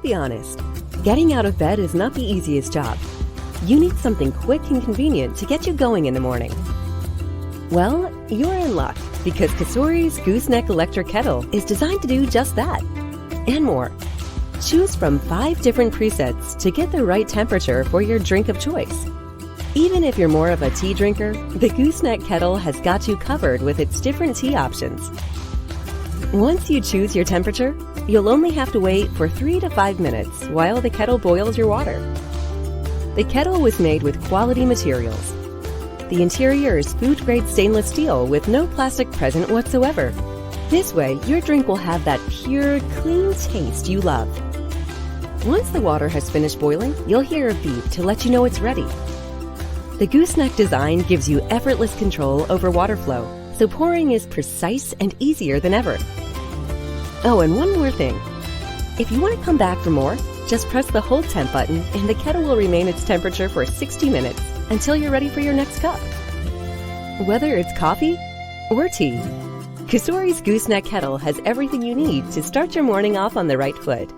be honest, getting out of bed is not the easiest job. You need something quick and convenient to get you going in the morning. Well, you're in luck, because COSORI's Gooseneck Electric Kettle is designed to do just that, and more. Choose from 5 different presets to get the right temperature for your drink of choice. Even if you're more of a tea drinker, the Gooseneck Kettle has got you covered with its different tea options. Once you choose your temperature, you'll only have to wait for 3 to 5 minutes while the kettle boils your water. The kettle was made with quality materials. The interior is food-grade stainless steel with no plastic present whatsoever. This way, your drink will have that pure, clean taste you love. Once the water has finished boiling, you'll hear a beep to let you know it's ready. The gooseneck design gives you effortless control over water flow, so pouring is precise and easier than ever. Oh, and one more thing. If you want to come back for more, just press the hold temp button and the kettle will remain its temperature for 60 minutes until you're ready for your next cup. Whether it's coffee or tea, COSORI's Gooseneck Kettle has everything you need to start your morning off on the right foot.